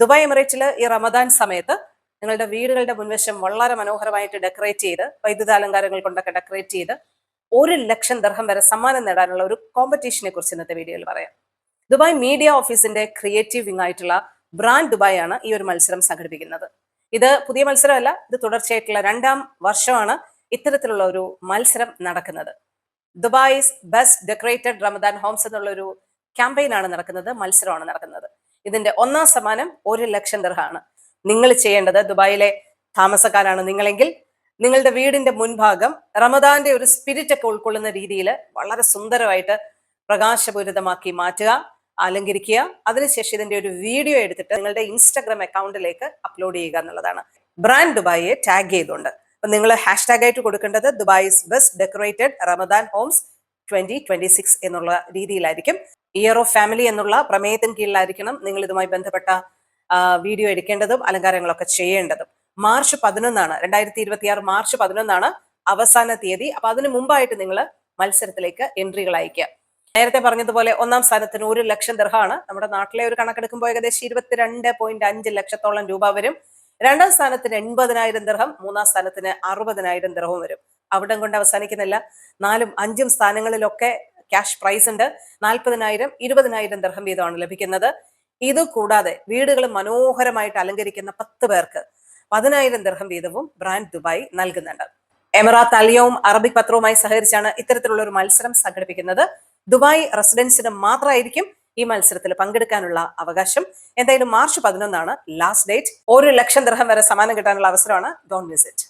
Dubai എമിറേറ്റിൽ ഈ റമദാൻ സമയത്ത് നിങ്ങളുടെ വീടുകളുടെ മുൻവശം വളരെ മനോഹരമായിട്ട് ഡെക്കറേറ്റ് ചെയ്ത് വൈദ്യുതാലങ്കാരങ്ങൾ കൊണ്ടൊക്കെ ഡെക്കറേറ്റ് ചെയ്ത് 1,00,000 ദിർഹം വരെ സമ്മാനം നേടാനുള്ള ഒരു കോമ്പറ്റീഷനെ കുറിച്ച് ഇന്നത്തെ വീഡിയോയിൽ പറയാം. ദുബായ് മീഡിയ ഓഫീസിന്റെ ക്രിയേറ്റീവ് വിങ് ആയിട്ടുള്ള ബ്രാൻഡ് ദുബായ് ആണ് ഈ ഒരു മത്സരം സംഘടിപ്പിക്കുന്നത്. ഇത് പുതിയ മത്സരമല്ല, ഇത് തുടർച്ചയായിട്ടുള്ള 2ാം വർഷമാണ് ഇത്തരത്തിലുള്ള ഒരു മത്സരം നടക്കുന്നത്. ദുബായ്സ് ബെസ്റ്റ് ഡെക്കറേറ്റഡ് റമദാൻ ഹോംസ് എന്നുള്ള ഒരു ക്യാമ്പയിനാണ് നടക്കുന്നത്, മത്സരമാണ് നടക്കുന്നത്. ഇതിന്റെ 1ാം സമ്മാനം 1,00,000 ദിർഹമാണ്. നിങ്ങൾ ചെയ്യേണ്ടത്, ദുബായിലെ താമസക്കാരാണ് നിങ്ങളെങ്കിൽ നിങ്ങളുടെ വീടിന്റെ മുൻഭാഗം റമദാന്റെ ഒരു സ്പിരിറ്റ് ഒക്കെ ഉൾക്കൊള്ളുന്ന രീതിയിൽ വളരെ സുന്ദരമായിട്ട് പ്രകാശപൂരിതമാക്കി മാറ്റുക, അലങ്കരിക്കുക. അതിനുശേഷം ഇതിന്റെ ഒരു വീഡിയോ എടുത്തിട്ട് നിങ്ങളുടെ ഇൻസ്റ്റാഗ്രാം അക്കൗണ്ടിലേക്ക് അപ്ലോഡ് ചെയ്യുക എന്നുള്ളതാണ്. ബ്രാൻഡ് ദുബായിയെ ടാഗ് ചെയ്തുകൊണ്ട് അപ്പൊ നിങ്ങൾ ഹാഷ്ടാഗ് ആയിട്ട് കൊടുക്കേണ്ടത് ദുബായ്സ് ബെസ്റ്റ് ഡെക്കറേറ്റഡ് റമദാൻ ഹോംസ് 2026 എന്നുള്ള രീതിയിലായിരിക്കും. ഇയർ ഓഫ് ഫാമിലി എന്നുള്ള പ്രമേയത്തിന് കീഴിലായിരിക്കണം നിങ്ങൾ ഇതുമായി ബന്ധപ്പെട്ട വീഡിയോ എടുക്കേണ്ടതും അലങ്കാരങ്ങളൊക്കെ ചെയ്യേണ്ടതും. മാർച്ച് 11 2026 മാർച്ച് 11 അവസാന തീയതി. അപ്പൊ അതിന് മുമ്പായിട്ട് നിങ്ങൾ മത്സരത്തിലേക്ക് എൻട്രികൾ അയക്കുക. നേരത്തെ പറഞ്ഞതുപോലെ 1ാം സ്ഥാനത്തിന് 1,00,000 ദിർഹമാണ്. നമ്മുടെ നാട്ടിലെ ഒരു കണക്കെടുക്കുമ്പോൾ ഏകദേശം 22.5 ലക്ഷത്തോളം രൂപ വരും. 2ാം സ്ഥാനത്തിന് 80,000 ദിർഹം, 3ാം സ്ഥാനത്തിന് 60,000 ദിർഹം വരും. അവിടം കൊണ്ട് അവസാനിക്കുന്നില്ല. 4ഉം 5ഉം സ്ഥാനങ്ങളിലൊക്കെ ക്യാഷ് പ്രൈസ് ഉണ്ട്. 40,000 20,000 ദിർഹം വീതമാണ് ലഭിക്കുന്നത്. ഇത് കൂടാതെ വീടുകൾ മനോഹരമായിട്ട് അലങ്കരിക്കുന്ന 10 പേർക്ക് 10,000 ദിർഹം വീതവും ബ്രാൻഡ് ദുബായ് നൽകുന്നുണ്ട്. എമിറാത്ത് അലിയവും അറബിക് പത്രവുമായി സഹകരിച്ചാണ് ഇത്തരത്തിലുള്ള ഒരു മത്സരം സംഘടിപ്പിക്കുന്നത്. ദുബായ് റെസിഡൻസിന് മാത്രമായിരിക്കും ഈ മത്സരത്തിൽ പങ്കെടുക്കാനുള്ള അവകാശം. എന്തായാലും മാർച്ച് 11 ലാസ്റ്റ് ഡേറ്റ്. 1,00,000 ദിർഹം വരെ സമ്മാനം കിട്ടാനുള്ള അവസരമാണ്. Don't miss it.